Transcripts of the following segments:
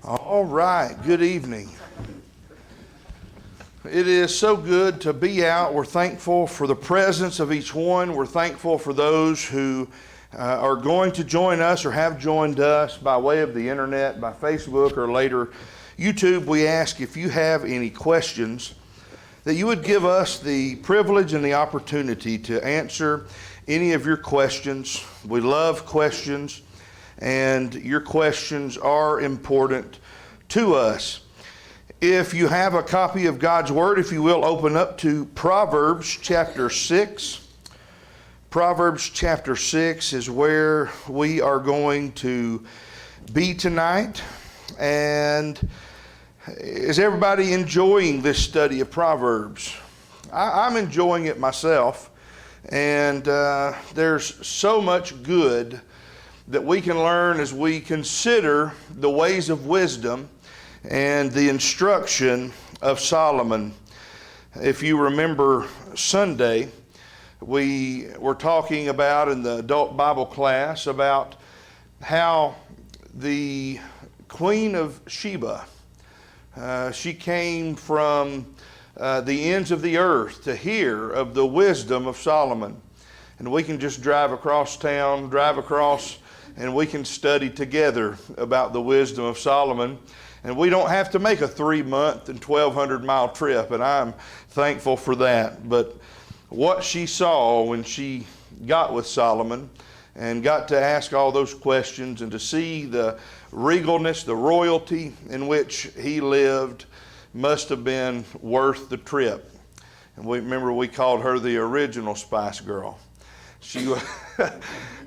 All right, good evening. It is so good to be out. We're thankful for the presence of each one. We're thankful for those who are going to join us or have joined us by way of the internet, by Facebook, or later YouTube. We ask if you have any questions that you would give us the privilege and the opportunity to answer any of your questions. We love questions, and your questions are important to us. If you have a copy of God's Word, if you will, open up to Proverbs chapter 6. Proverbs chapter 6 is where we are going to be tonight. And is everybody enjoying this study of Proverbs? I'm enjoying it myself. And there's so much good that we can learn as we consider the ways of wisdom and the instruction of Solomon. If you remember Sunday, we were talking about in the adult Bible class about how the Queen of Sheba, she came from the ends of the earth to hear of the wisdom of Solomon. And we can just drive across town, and we can study together about the wisdom of Solomon. And we don't have to make a 3-month and 1,200-mile trip, and I'm thankful for that. But what she saw when she got with Solomon and got to ask all those questions and to see the regalness, the royalty in which he lived, must have been worth the trip. And we called her the original Spice Girl. She,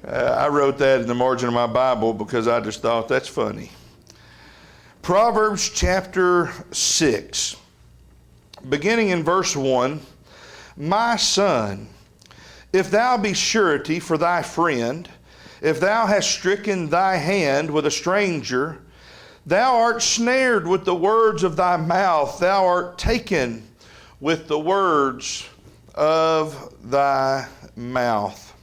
I wrote that in the margin of my Bible because I just thought that's funny. Proverbs chapter 6, beginning in verse 1, My son, if thou be surety for thy friend, if thou hast stricken thy hand with a stranger, thou art snared with the words of thy mouth, thou art taken with the words of thy mouth.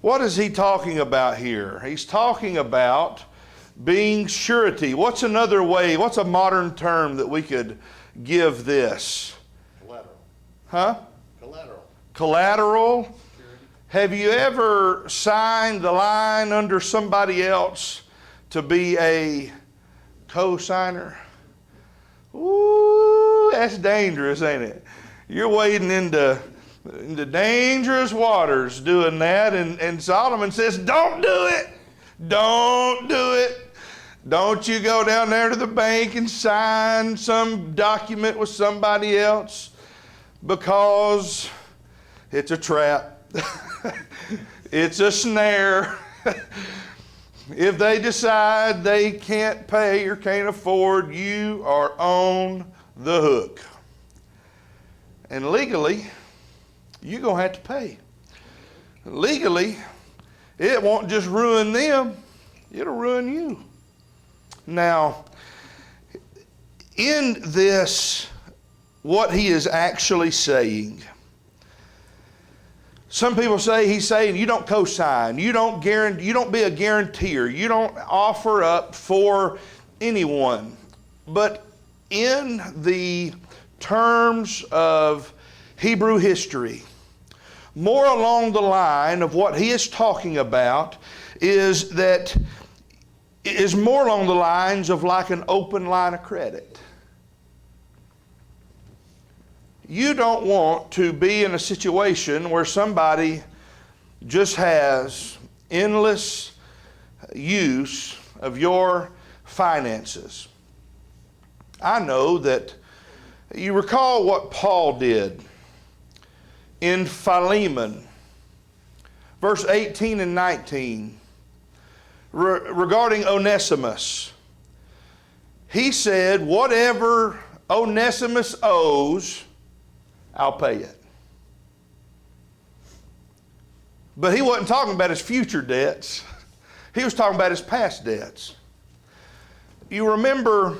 What is he talking about here? He's talking about being surety. What's another way? What's a modern term that we could give this? Collateral. Huh? Collateral. Collateral? Surety. Have you ever signed the line under somebody else to be a co-signer? Ooh, that's dangerous, ain't it? You're wading into dangerous waters doing that, and Solomon says, don't do it. Don't do it. Don't you go down there to the bank and sign some document with somebody else, because it's a trap. It's a snare. If they decide they can't pay or can't afford, you are on the hook. And legally, you're going to have to pay. Legally, it won't just ruin them, it'll ruin you. Now, in this, what he is actually saying, some people say he's saying you don't co-sign, you don't guarantee, you don't be a guarantor, you don't offer up for anyone. But in the terms of Hebrew history, more along the line of what he is talking about is more along the lines of like an open line of credit. You don't want to be in a situation where somebody just has endless use of your finances. I know that you recall what Paul did in Philemon, verse 18 and 19, regarding Onesimus. He said, whatever Onesimus owes, I'll pay it. But he wasn't talking about his future debts. He was talking about his past debts. You remember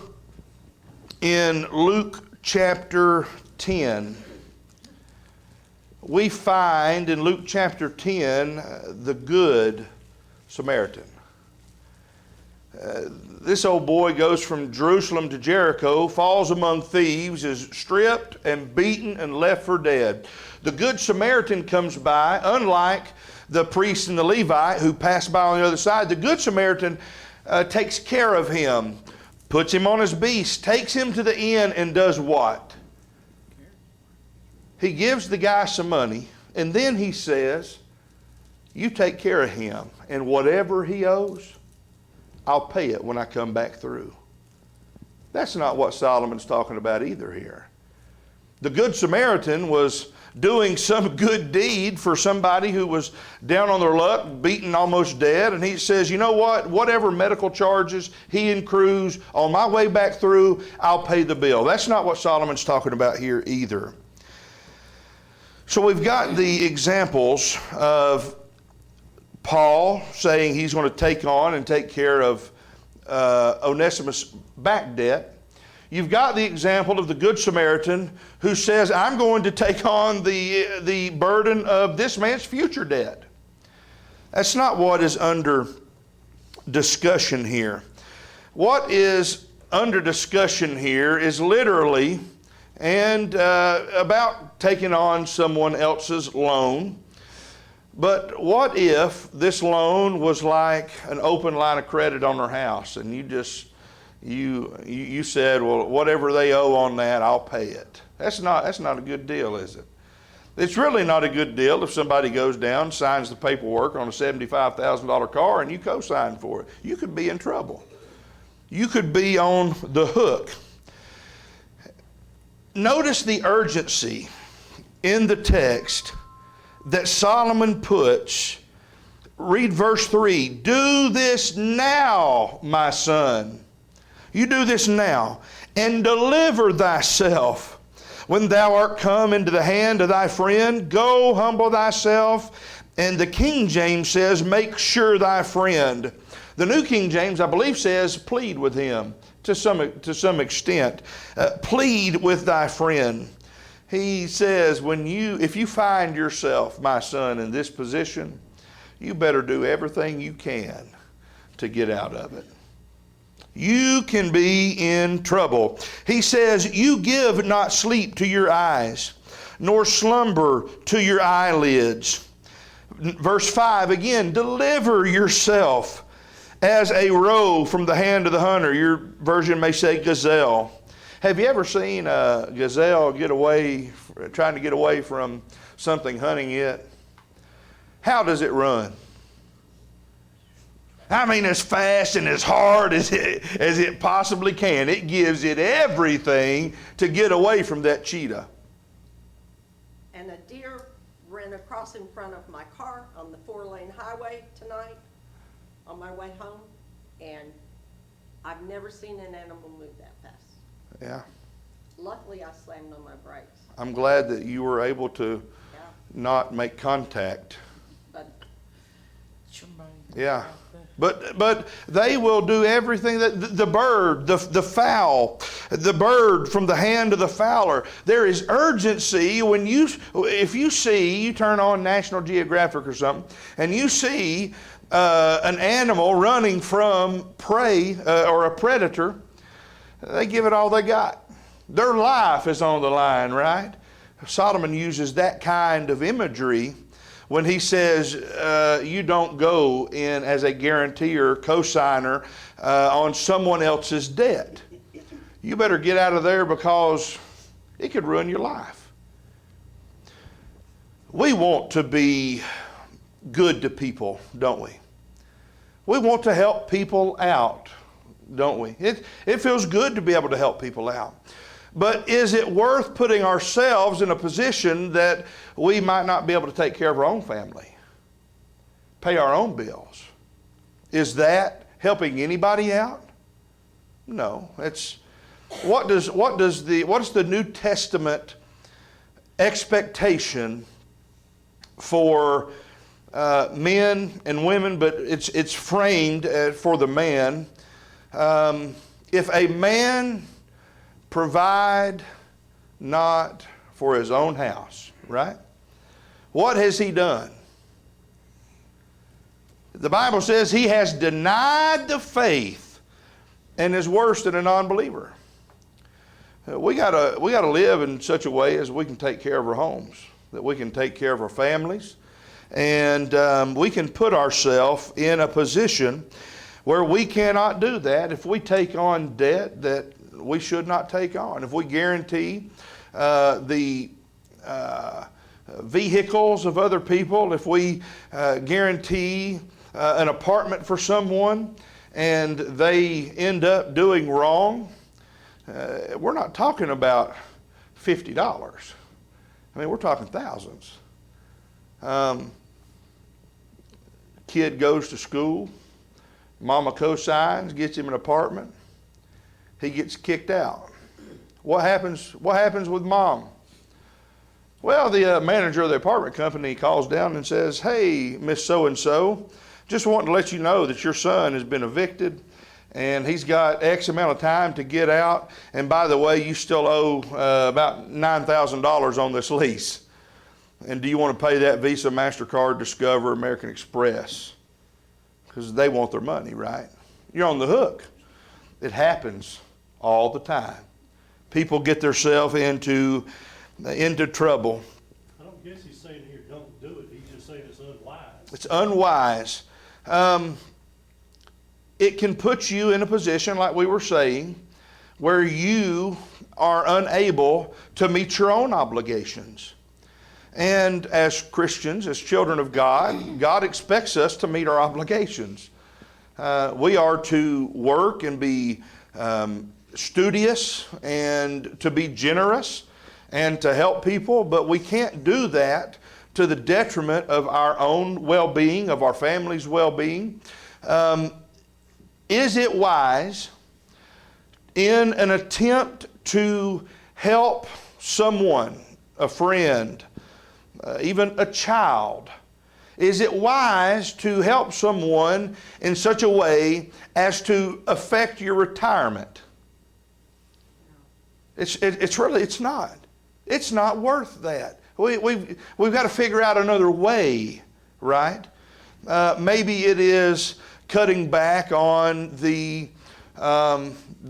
in Luke chapter 10, we find in Luke chapter 10 the Good Samaritan. This old boy goes from Jerusalem to Jericho, falls among thieves, is stripped and beaten and left for dead. The Good Samaritan comes by, unlike the priest and the Levite who passed by on the other side. The Good Samaritan takes care of him, puts him on his beast, takes him to the inn, and does what? He gives the guy some money, and then he says, you take care of him, and whatever he owes, I'll pay it when I come back through. That's not what Solomon's talking about either here. The Good Samaritan was doing some good deed for somebody who was down on their luck, beaten almost dead, and he says, you know what, whatever medical charges he accrues on my way back through, I'll pay the bill. That's not what Solomon's talking about here either. So we've got the examples of Paul saying he's going to take on and take care of Onesimus' back debt. You've got the example of the Good Samaritan who says, I'm going to take on the burden of this man's future debt. That's not what is under discussion here. What is under discussion here is literally about taking on someone else's loan. But what if this loan was like an open line of credit on their house, and you said, well, whatever they owe on that, I'll pay it. That's not a good deal, is it? It's really not a good deal if somebody goes down, signs the paperwork on a $75,000 car, and you co-sign for it. You could be in trouble. You could be on the hook. Notice the urgency in the text that Solomon puts. Read verse 3. Do this now, my son. You do this now, and deliver thyself. When thou art come into the hand of thy friend, go humble thyself. And the King James says, make sure thy friend. The New King James, I believe, says, plead with him to some extent. Plead with thy friend. He says, if you find yourself, my son, in this position, you better do everything you can to get out of it. You can be in trouble. He says, you give not sleep to your eyes, nor slumber to your eyelids. Verse 5 again, deliver yourself as a roe from the hand of the hunter. Your version may say gazelle. Have you ever seen a gazelle trying to get away from something hunting it? How does it run? I mean, as fast and as hard as it possibly can. It gives it everything to get away from that cheetah. And a deer ran across in front of my car on the 4-lane highway tonight on my way home, and I've never seen an animal move that fast. Yeah. Luckily, I slammed on my brakes. I'm glad that you were able to not make contact. But yeah. But they will do everything that the bird, the fowl, the bird from the hand of the fowler. There is urgency if you turn on National Geographic or something, and you see an animal running from prey or a predator, they give it all they got. Their life is on the line, right? Solomon uses that kind of imagery when he says you don't go in as a guarantor, co-signer on someone else's debt. You better get out of there because it could ruin your life. We want to be good to people, don't we? We want to help people out, don't we? It feels good to be able to help people out. But is it worth putting ourselves in a position that we might not be able to take care of our own family, pay our own bills? Is that helping anybody out? No. What is the New Testament expectation for men and women? But it's framed for the man. If a man provide not for his own house, right? What has he done? The Bible says he has denied the faith and is worse than a non-believer. We gotta live in such a way as we can take care of our homes, that we can take care of our families, and we can put ourselves in a position where we cannot do that if we take on debt that we should not take on. If we guarantee the vehicles of other people, if we guarantee an apartment for someone and they end up doing wrong, we're not talking about $50. I mean, we're talking thousands. Kid goes to school, mama co-signs, gets him an apartment, he gets kicked out. What happens with mom? Well, the manager of the apartment company calls down and says, "Hey, Miss So-and-so, just wanting to let you know that your son has been evicted and he's got X amount of time to get out. And by the way, you still owe about $9,000 on this lease. And do you want to pay that Visa, MasterCard, Discover, American Express?" Because they want their money, right? You're on the hook. It happens all the time. People get themselves into trouble. I don't guess he's saying here, don't do it. He's just saying it's unwise. It's unwise. It can put you in a position, like we were saying, where you are unable to meet your own obligations. And as Christians, as children of God, God expects us to meet our obligations. We are to work and be studious and to be generous and to help people, but we can't do that to the detriment of our own well-being, of our family's well-being. Is it wise, in an attempt to help someone, a friend, even a child, is it wise to help someone in such a way as to affect your retirement? It's not. It's not worth that. We've got to figure out another way, right? Maybe it is cutting back on the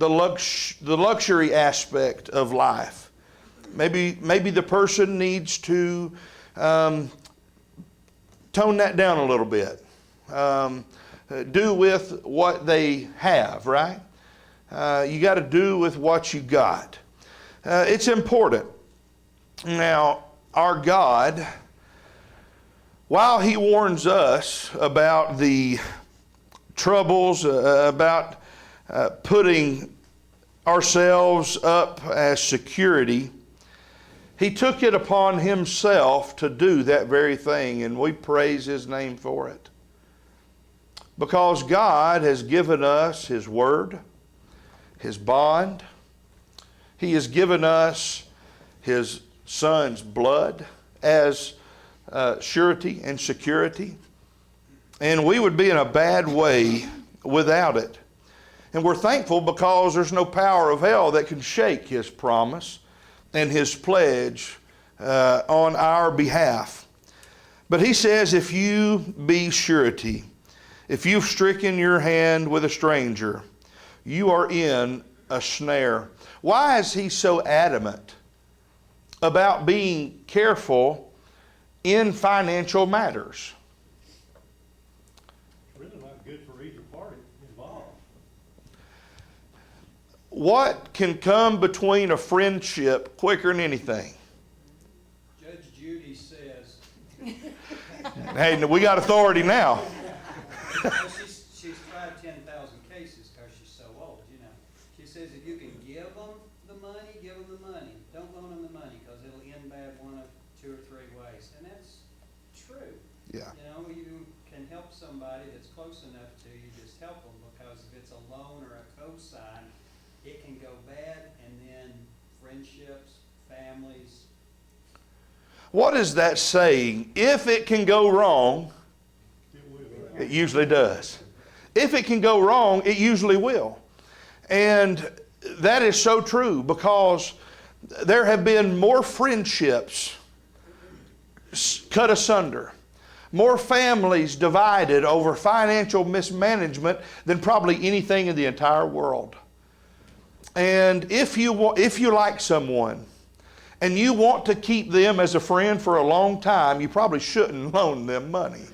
luxury aspect of life. Maybe the person needs to tone that down a little bit. Do with what they have, right? You got to do with what you got. It's important. Now, our God, while He warns us about the troubles, about putting ourselves up as security, He took it upon Himself to do that very thing, and we praise His name for it. Because God has given us His Word, His bond. He has given us His Son's blood as surety and security. And we would be in a bad way without it. And we're thankful because there's no power of hell that can shake His promise and His pledge on our behalf. But He says, if you be surety, if you've stricken your hand with a stranger, you are in a snare. Why is He so adamant about being careful in financial matters? It's really not good for either party involved. What can come between a friendship quicker than anything? Judge Judy says, Hey, we got authority now. well, she's tried 10,000 cases because she's so old, you know. She says if you can give them the money, give them the money. Don't loan them the money because it'll end bad one of 2 or 3 ways. And that's true. Yeah. You know, you can help somebody that's close enough to you, just help them, because if it's a loan or a cosign, it can go bad, and then friendships, families. What is that saying? If it can go wrong, it usually does. If it can go wrong, it usually will. And that is so true, because there have been more friendships cut asunder, more families divided over financial mismanagement than probably anything in the entire world. And if you like someone and you want to keep them as a friend for a long time, you probably shouldn't loan them money.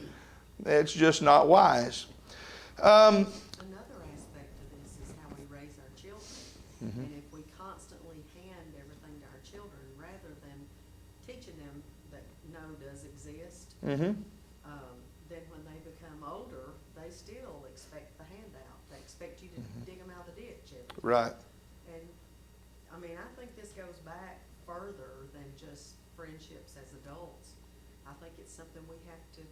It's just not wise. Another aspect of this is how we raise our children. And if we constantly hand everything to our children rather than teaching them that no does exist, then when they become older, they still expect the handout. They expect you to dig them out of the ditch every day. Right. And, I mean, I think this goes back further than just friendships as adults. I think it's something we have to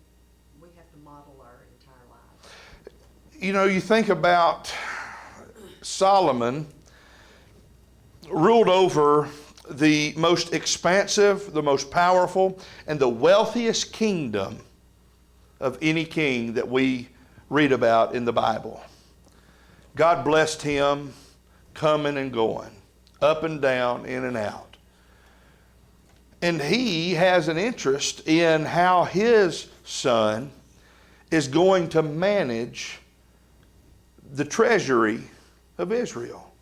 model our entire lives. You know, you think about Solomon ruled over the most expansive, the most powerful, and the wealthiest kingdom of any king that we read about in the Bible. God blessed him coming and going, up and down, in and out. And he has an interest in how his son is going to manage the treasury of Israel.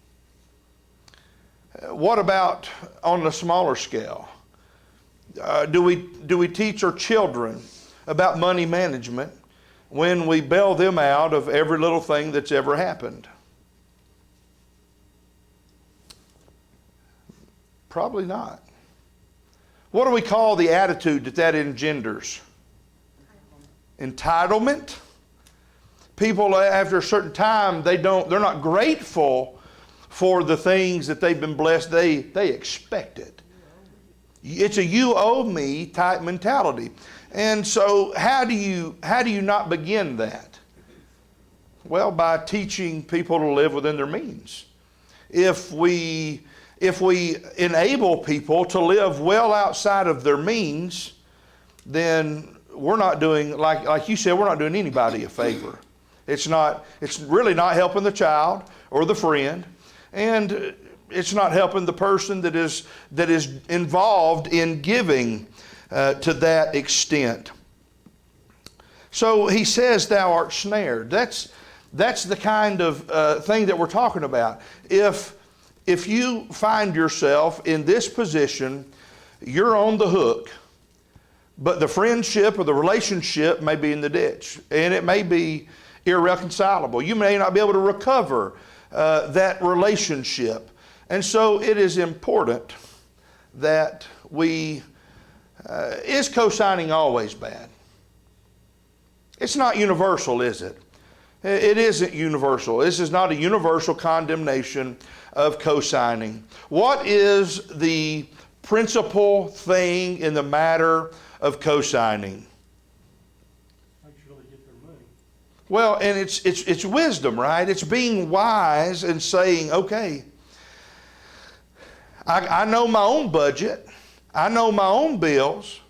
What about on the smaller scale? Do we teach our children about money management when we bail them out of every little thing that's ever happened? Probably not. What do we call the attitude that engenders? Entitlement. People, after a certain time, they're not grateful for the things that they've been blessed. They expect it. It's a you owe me type mentality. And so how do you not begin that? Well, by teaching people to live within their means. If we enable people to live well outside of their means, then we're not doing, like you said, we're not doing anybody a favor. It's really not helping the child or the friend, and it's not helping the person that is involved in giving to that extent. So he says, "Thou art snared." That's the kind of thing that we're talking about. If you find yourself in this position, you're on the hook, but the friendship or the relationship may be in the ditch, and it may be irreconcilable. You may not be able to recover that relationship. And so it is important that is co-signing always bad? It's not universal, is it? It isn't universal. This is not a universal condemnation of co-signing. What is the principal thing in the matter of co-signing? Make sure they get their money. Well, and it's wisdom, right? It's being wise and saying, okay, I know my own budget. I know my own bills.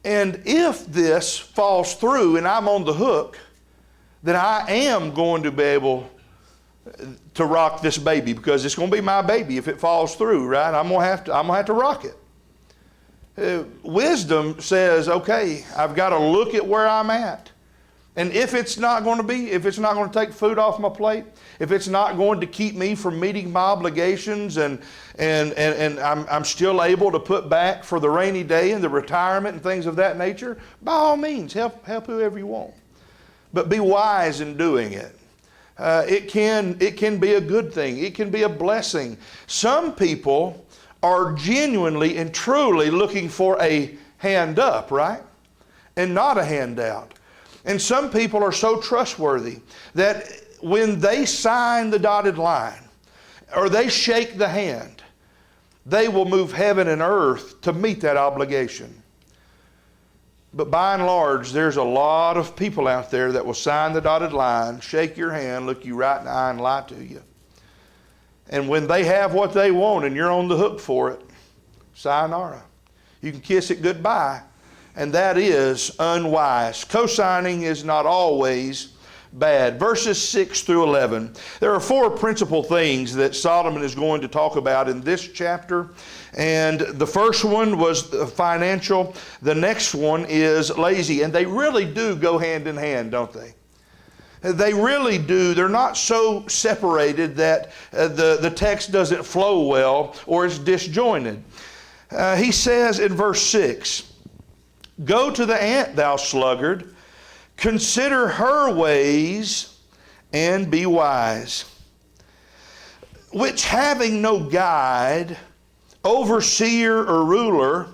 And if this falls through and I'm on the hook, then I am going to be able to rock this baby, because it's going to be my baby if it falls through, right? I'm going to have to rock it. Wisdom says, okay, I've got to look at where I'm at. And if it's not going to take food off my plate, if it's not going to keep me from meeting my obligations, and I'm still able to put back for the rainy day and the retirement and things of that nature, by all means, help whoever you want. But be wise in doing it. It can be a good thing. It can be a blessing. Some people are genuinely and truly looking for a hand up, right? And not a handout. And some people are so trustworthy that when they sign the dotted line or they shake the hand, they will move heaven and earth to meet that obligation. But by and large, there's a lot of people out there that will sign the dotted line, shake your hand, look you right in the eye and lie to you. And when they have what they want and you're on the hook for it, sayonara. You can kiss it goodbye. And that is unwise. Co-signing is not always bad. Verses 6 through 11. There are 4 principal things that Solomon is going to talk about in this chapter. And the first one was financial. The next one is lazy. And they really do go hand in hand, don't they? They really do. They're not so separated that the text doesn't flow well or it's disjointed. He says in verse 6, "Go to the ant, thou sluggard, consider her ways and be wise, which having no guide, overseer or ruler,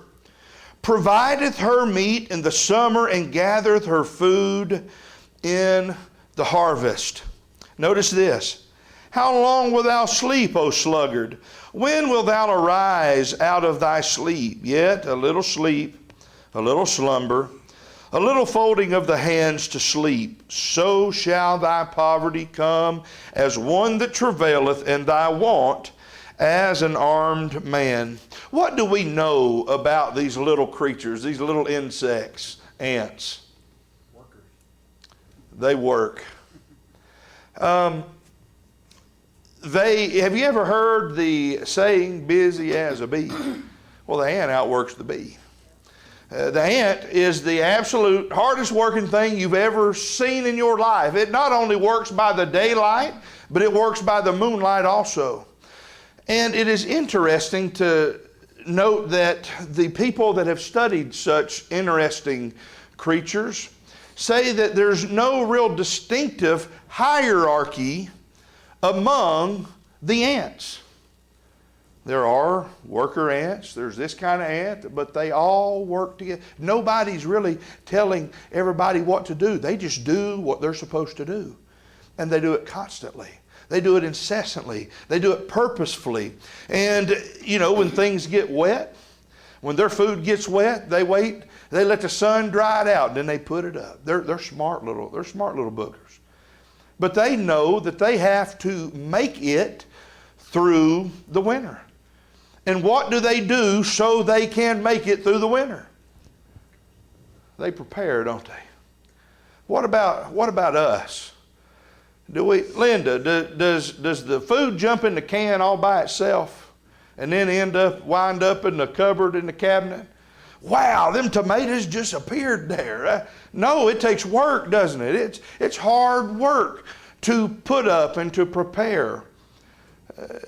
provideth her meat in the summer and gathereth her food in the harvest." Notice this. "How long wilt thou sleep, O sluggard? When wilt thou arise out of thy sleep? Yet a little sleep, a little slumber, a little folding of the hands to sleep. So shall thy poverty come as one that travaileth, and thy want as an armed man." What do we know about these little creatures, these little insects, ants? Workers. They work. Have you ever heard the saying, busy as a bee? Well, the ant outworks the bee. The ant is the absolute hardest working thing you've ever seen in your life. It not only works by the daylight, but it works by the moonlight also. And it is interesting to note that the people that have studied such interesting creatures say that there's no real distinctive hierarchy among the ants. There are worker ants, there's this kind of ant, but they all work together. Nobody's really telling everybody what to do. They just do what they're supposed to do. And they do it constantly. They do it incessantly. They do it purposefully. And, when things get wet, when their food gets wet, they wait. They let the sun dry it out, and then they put it up. They're smart little boogers. But they know that they have to make it through the winter. And what do they do so they can make it through the winter? They prepare, don't they? What about us? Linda, does the food jump in the can all by itself and then wind up in the cupboard in the cabinet? Wow, them tomatoes just appeared there. No, it takes work, doesn't it? It's hard work to put up and to prepare.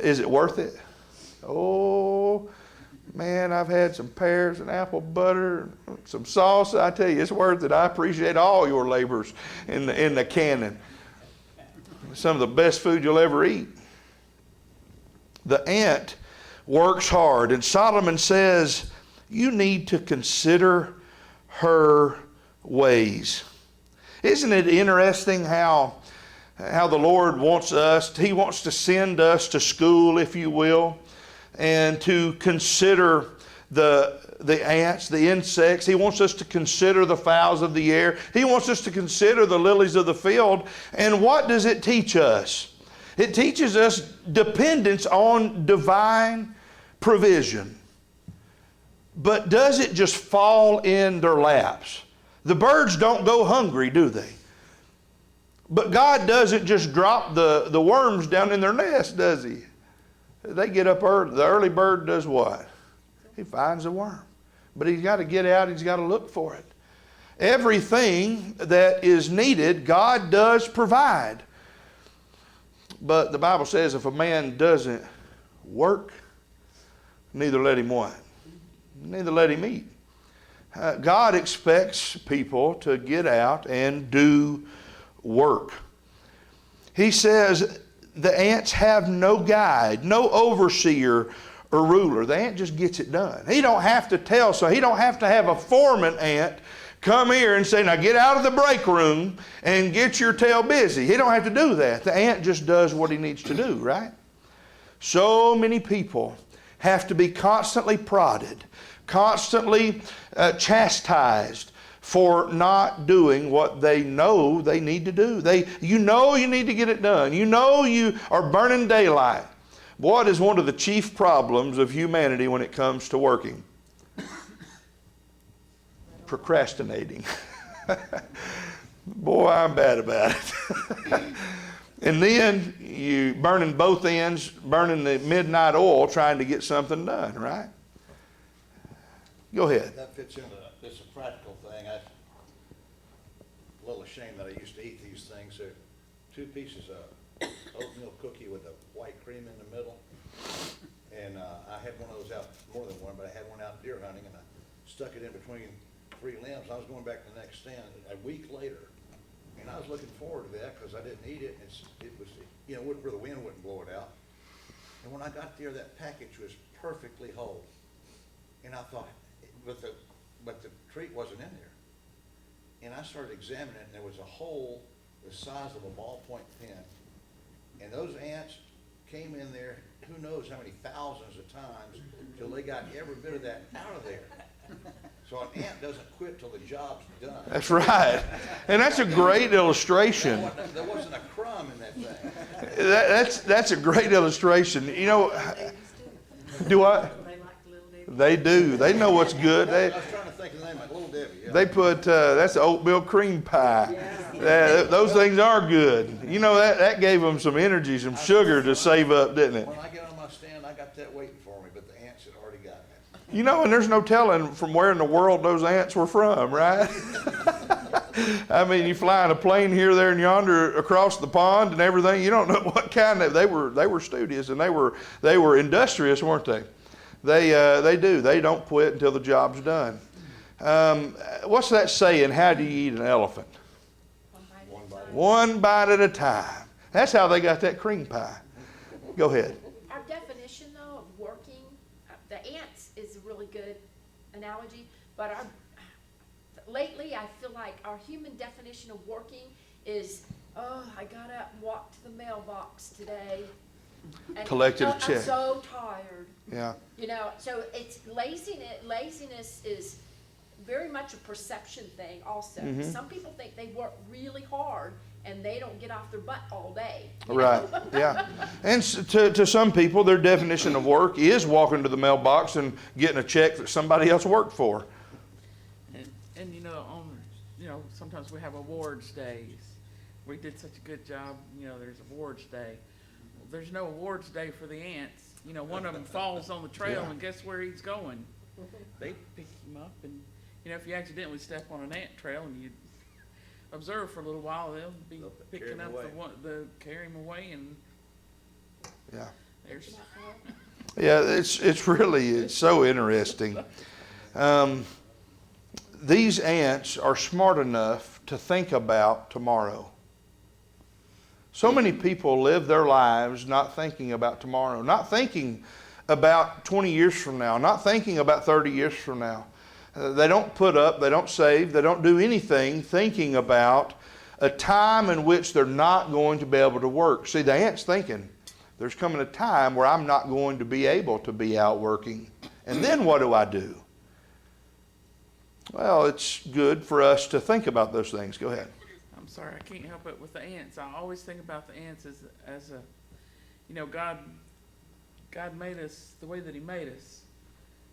Is it worth it? Oh, man, I've had some pears and apple butter, some salsa. I tell you, it's worth it. I appreciate all your labors in the canning. Some of the best food you'll ever eat. The ant works hard, and Solomon says, you need to consider her ways. Isn't it interesting how the Lord wants us, He wants to send us to school, if you will, and to consider the ants, the insects. He wants us to consider the fowls of the air. He wants us to consider the lilies of the field. And what does it teach us? It teaches us dependence on divine provision. But does it just fall in their laps? The birds don't go hungry, do they? But God doesn't just drop the worms down in their nest, does He? They get up early. The early bird does what? He finds a worm. But he's got to get out. He's got to look for it. Everything that is needed, God does provide. But the Bible says if a man doesn't work, neither let him what? Neither let him eat. God expects people to get out and do work. He says the ants have no guide, no overseer or ruler. The ant just gets it done. He don't have to tell, so he don't have to have a foreman ant come here and say, now get out of the break room and get your tail busy. He don't have to do that. The ant just does what he needs to do, right? So many people have to be constantly prodded, constantly chastised for not doing what they know they need to do. You need to get it done. You know you are burning daylight. What is one of the chief problems of humanity when it comes to working? Procrastinating. Boy, I'm bad about it. And then you burning both ends, burning the midnight oil trying to get something done, right? Go ahead. That fits into, it's a practical thing. I'm a little ashamed that I used to eat these things. They're 2 pieces of oatmeal cookie with the white cream in the middle. And I had one of those out, more than one, but I had one out deer hunting, and I stuck it in between 3 limbs. I was going back to the next stand a week later, and I was looking forward to that because I didn't eat it. It was, you know, where the wind wouldn't blow it out. And when I got there, that package was perfectly whole. And I thought, but the treat wasn't in there. And I started examining it, and there was a hole the size of a ballpoint pen. And those ants came in there, who knows how many thousands of times, till they got every bit of that out of there. So an ant doesn't quit till the job's done. That's right. And that's a great illustration. There wasn't a crumb in that thing. That's a great illustration. You know, do what? They like the Little Debbie. They do. They know what's good. I was trying to think of the name, like Little Debbie. Yeah. They put, that's oatmeal cream pie. Those things are good. You know, that gave them some energy, some sugar to save up, didn't it? When I get on my stand, I got that waiting for me, but the ants had already gotten it. You know, and there's no telling from where in the world those ants were from, right? I mean, you fly in a plane here, there, and yonder across the pond and everything. You don't know what kind of. They were studious and they were industrious, weren't they? They do. They don't quit until the job's done. What's that saying? How do you eat an elephant? One bite at a time. That's how they got that cream pie. Go ahead. Our definition, though, of working, the ants is a really good analogy, but lately I feel like our human definition of working is, oh, I got up and walked to the mailbox today. And Collected a check. I'm so tired. Yeah. You know, so it's laziness. Laziness is very much a perception thing also. Mm-hmm. Some people think they work really hard and they don't get off their butt all day. you Right, know? yeah. And to some people, their definition of work is walking to the mailbox and getting a check that somebody else worked for. And you know, sometimes we have awards days. We did such a good job, you know, there's awards day. Well, there's no awards day for the ants. You know, one of them falls on the trail and guess where he's going? They pick him up and, you know, if you accidentally step on an ant trail and you observe for a little while, they'll be picking up carry him away and Yeah. there's. Yeah, it's so interesting. These ants are smart enough to think about tomorrow. So many people live their lives not thinking about tomorrow, not thinking about 20 years from now, not thinking about 30 years from now. They don't put up, they don't save, they don't do anything thinking about a time in which they're not going to be able to work. See, the ant's thinking, there's coming a time where I'm not going to be able to be out working. And then what do? Well, it's good for us to think about those things. Go ahead. I'm sorry, I can't help it with the ants. I always think about the ants as a, you know, God made us the way that He made us.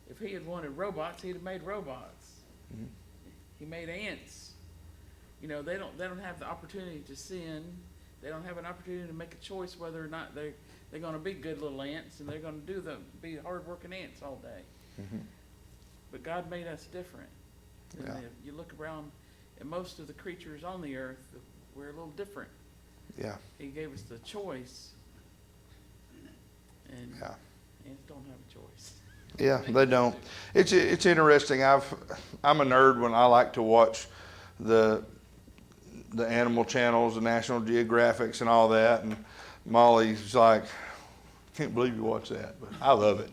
If He had wanted robots, He'd have made robots. Mm-hmm. He made ants. You know, they don't have the opportunity to sin. They don't have an opportunity to make a choice whether or not they're going to be good little ants and they're going to be hard-working ants all day. Mm-hmm. But God made us different. Yeah. And if you look around at most of the creatures on the earth, we're a little different. Yeah. He gave us the choice, and Yeah. ants don't have a choice. Yeah, they don't. It's interesting. I'm a nerd when I like to watch the animal channels, the National Geographics and all that. And Molly's like, can't believe you watch that, but I love it.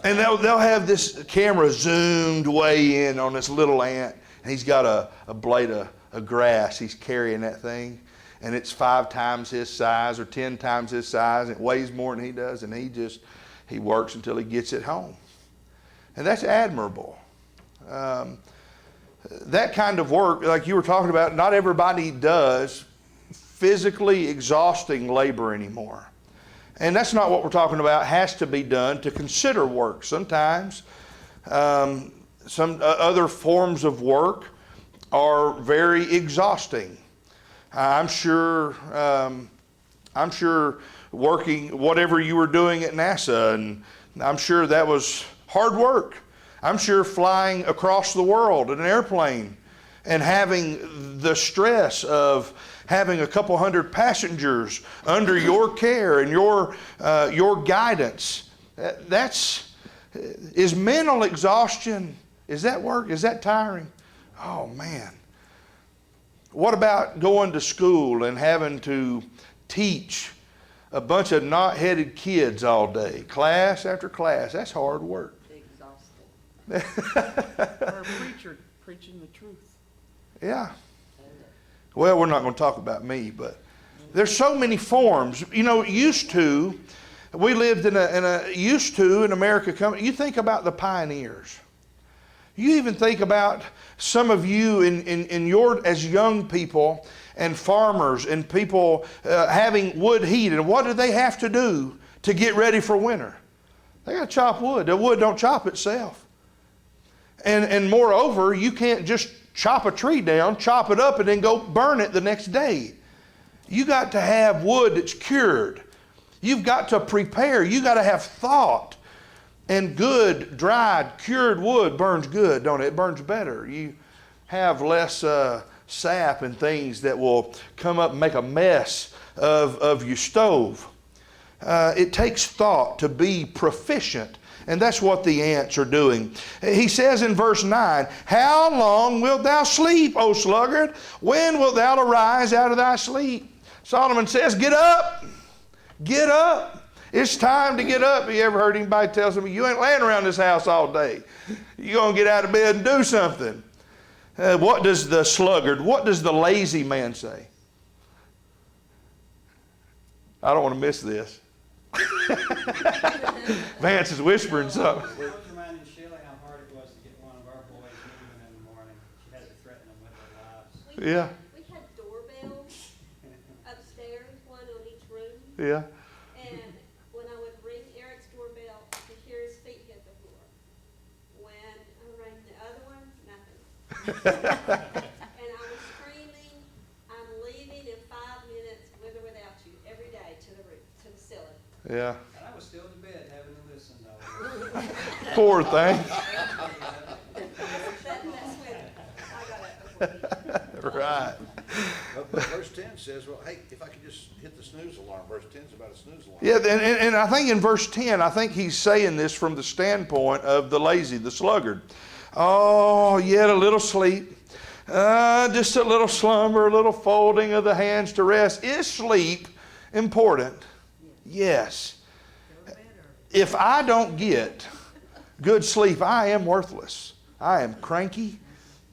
And they'll have this camera zoomed way in on this little ant, and he's got a blade of grass. He's carrying that thing, and it's 5 times his size or 10 times his size. And it weighs more than he does, and he works until he gets it home. And that's admirable. That kind of work, like you were talking about, not everybody does physically exhausting labor anymore. And that's not what we're talking about. Has to be done to consider work. Sometimes some other forms of work are very exhausting. I'm sure working whatever you were doing at NASA, and I'm sure that was hard work. I'm sure flying across the world in an airplane and having the stress of having a couple hundred passengers under your care and your guidance. Is mental exhaustion, is that work? Is that tiring? Oh man. What about going to school and having to teach a bunch of knot-headed kids all day, class after class? That's hard work. Exhausting. Or a preacher preaching the truth. Yeah. Well, we're not going to talk about me, but there's so many forms. You know, we lived in America. You think about the pioneers. You even think about some of you as young people and farmers and people having wood heat. And what do they have to do to get ready for winter? They got to chop wood. The wood don't chop itself. And moreover, you can't just chop a tree down, chop it up, and then go burn it the next day. You got to have wood that's cured. You've got to prepare. You got to have thought. And good, dried, cured wood burns good, don't it? It burns better. You have less sap and things that will come up and make a mess of your stove. It takes thought to be proficient. And that's what the ants are doing. He says in verse 9, "How long wilt thou sleep, O sluggard? When wilt thou arise out of thy sleep?" Solomon says, get up. Get up. It's time to get up. Have you ever heard anybody tell somebody, you ain't laying around this house all day. You're going to get out of bed and do something. What does the sluggard, what does the lazy man say? I don't want to miss this. Vance is whispering something. I was reminding Shelley how hard it was to get one of our boys moving in the morning. She had to threaten them with their lives. Yeah. We had doorbells upstairs, one on each room, Yeah. and when I would ring Eric's doorbell, I could hear his feet hit the floor. When I rang the other one, nothing. And I was screaming, I'm leaving in 5 minutes with or without you, every day to the roof, to the ceiling. Yeah. And I was still in bed having to listen though. Poor thing. That's when I got up before you. Right. But verse 10 says, well, hey, if I could just hit the snooze alarm. Verse 10 is about a snooze alarm. Yeah, and I think in verse 10, I think he's saying this from the standpoint of the lazy, the sluggard. Oh, yet a little sleep. Just a little slumber, a little folding of the hands to rest. Is sleep important? Yes. If I don't get good sleep, I am worthless. I am cranky.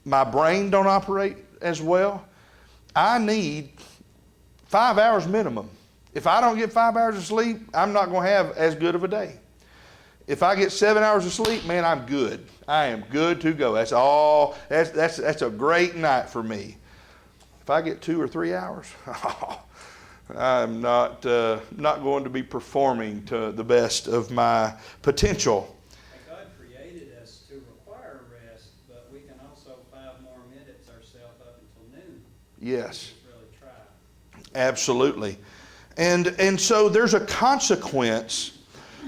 My brain don't operate as well. I need 5 hours minimum. If I don't get 5 hours of sleep, I'm not going to have as good of a day. If I get 7 hours of sleep, man, I'm good. I am good to go. That's all. That's a great night for me. If I get 2 or 3 hours, I'm not going to be performing to the best of my potential. God created us to require rest, but we can also 5 more minutes ourselves up until noon. Yes. We really try. Absolutely. And so there's a consequence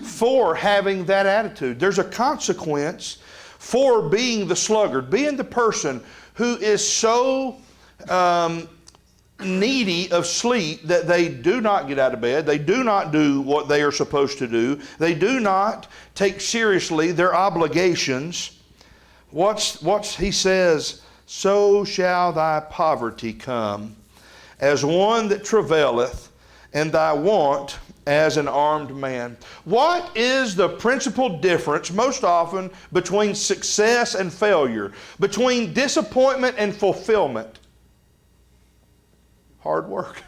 for having that attitude. There's a consequence for being the sluggard, being the person who is so needy of sleep that they do not get out of bed. They do not do what they are supposed to do. They do not take seriously their obligations. He says, so shall thy poverty come as one that travaileth, and thy want as an armed man. What is the principal difference most often between success and failure, between disappointment and fulfillment? Hard work.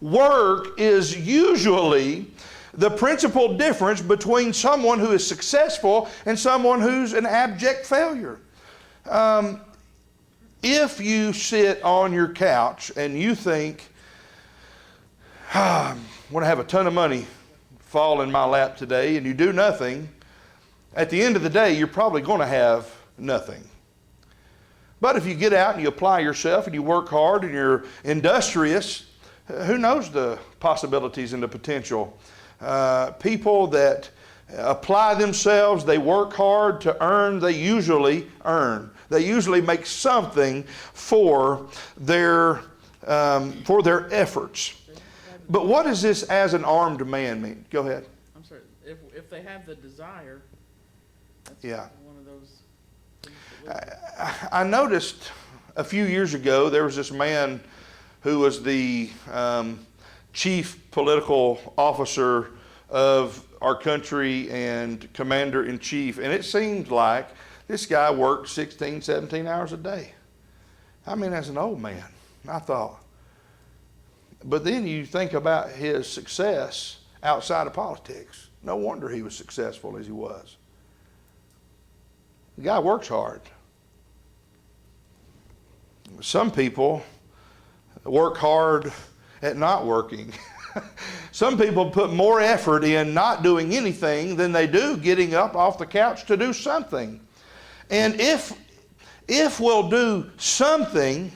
Work is usually the principal difference between someone who is successful and someone who's an abject failure. If you sit on your couch and you think, I'm going to have a ton of money fall in my lap today, and you do nothing, at the end of the day, you're probably going to have nothing. But if you get out and you apply yourself and you work hard and you're industrious, who knows the possibilities and the potential. People that apply themselves, they work hard to earn, they usually earn. They usually make something for their efforts. But what does this as an armed man mean? Go ahead. I'm sorry, if they have the desire, that's Yeah. one of those things that I noticed a few years ago there was this man who was the chief political officer of our country and commander-in-chief, and it seemed like this guy worked 16, 17 hours a day. I mean, as an old man, I thought. But then you think about his success outside of politics. No wonder he was successful as he was. The guy works hard. Some people work hard at not working. Some people put more effort in not doing anything than they do getting up off the couch to do something. And if we'll do something,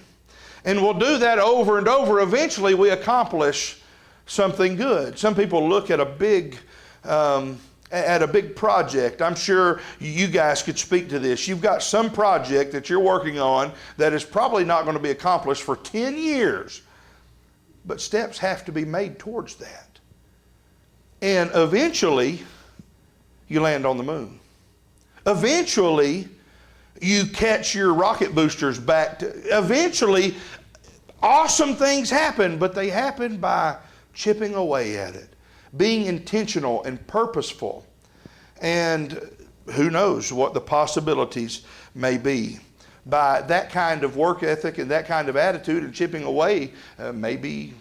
and we'll do that over and over, eventually we accomplish something good. Some people look at a big project. I'm sure you guys could speak to this. You've got some project that you're working on that is probably not going to be accomplished for 10 years. But steps have to be made towards that. And eventually, you land on the moon. Eventually, you catch your rocket boosters back. Eventually, awesome things happen, but they happen by chipping away at it, being intentional and purposeful. And who knows what the possibilities may be. By that kind of work ethic and that kind of attitude and chipping away, maybe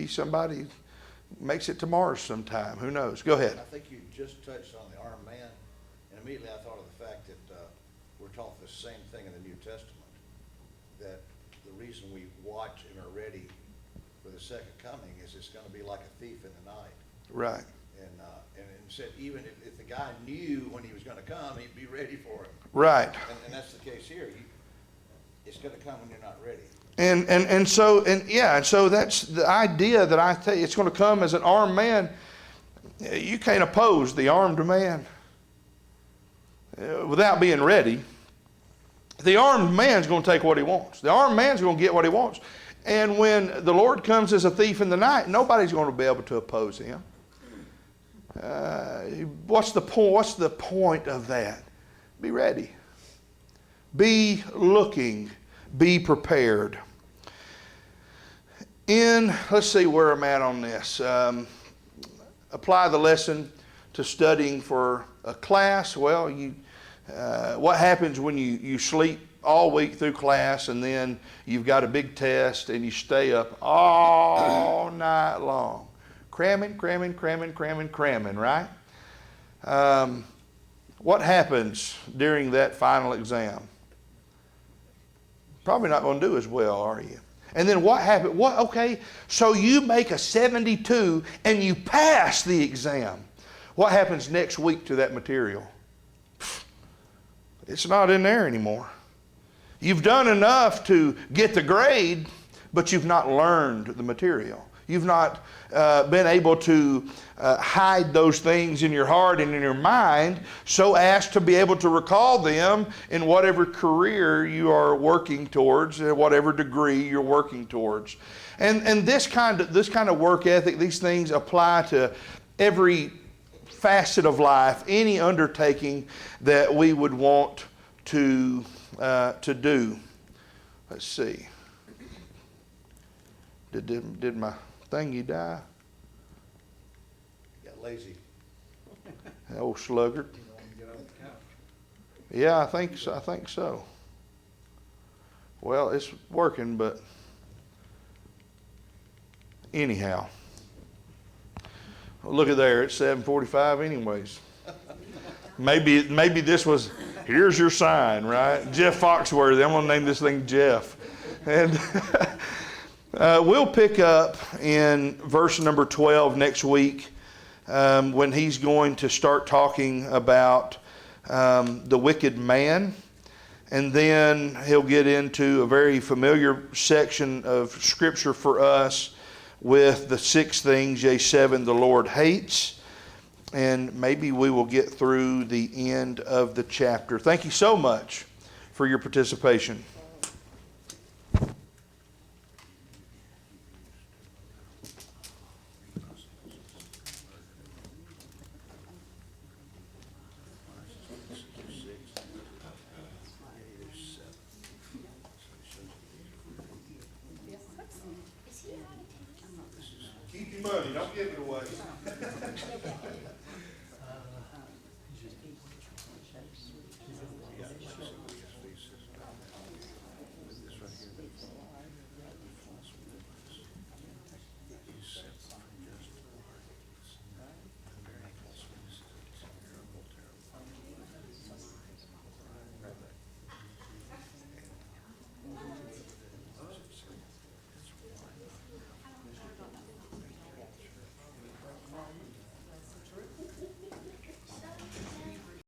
somebody makes it to Mars sometime. Who knows? Go ahead. I think you just touched on the armed man, and immediately I thought of the fact that we're taught the same thing in the New Testament, that the reason we watch and are ready for the second coming is it's going to be like a thief in the night. Right. And said even if the guy knew when he was going to come, he'd be ready for it. Right. And that's the case here. It's going to come when you're not ready. And so that's the idea that I tell you, it's going to come as an armed man. You can't oppose the armed man without being ready. The armed man's going to take what he wants. The armed man's going to get what he wants. And when the Lord comes as a thief in the night, nobody's going to be able to oppose him. What's the point? What's the point of that? Be ready. Be looking. Be prepared. Let's see where I'm at on this. Apply the lesson to studying for a class. Well, what happens when you sleep all week through class and then you've got a big test and you stay up all night long? Cramming, right? What happens during that final exam? Probably not going to do as well, are you? And then what happened? Okay, so you make a 72 and you pass the exam. What happens next week to that material? It's not in there anymore. You've done enough to get the grade, but you've not learned the material. You've not been able to hide those things in your heart and in your mind so as to be able to recall them in whatever career you are working towards, whatever degree you're working towards. And this kind of work ethic, these things apply to every facet of life, any undertaking that we would want to do. Let's see. Did my thingy die? Got lazy. Old sluggard. Yeah, I think so. Well, it's working, but anyhow. Look at there, it's 7:45 anyways. Maybe this was, here's your sign, right? Jeff Foxworthy, I'm gonna name this thing Jeff. And we'll pick up in verse number 12 next week when he's going to start talking about the wicked man. And then he'll get into a very familiar section of Scripture for us with the 6 things, yea, 7, the Lord hates. And maybe we will get through the end of the chapter. Thank you so much for your participation. Is he out of town? Keep your money, don't give it away.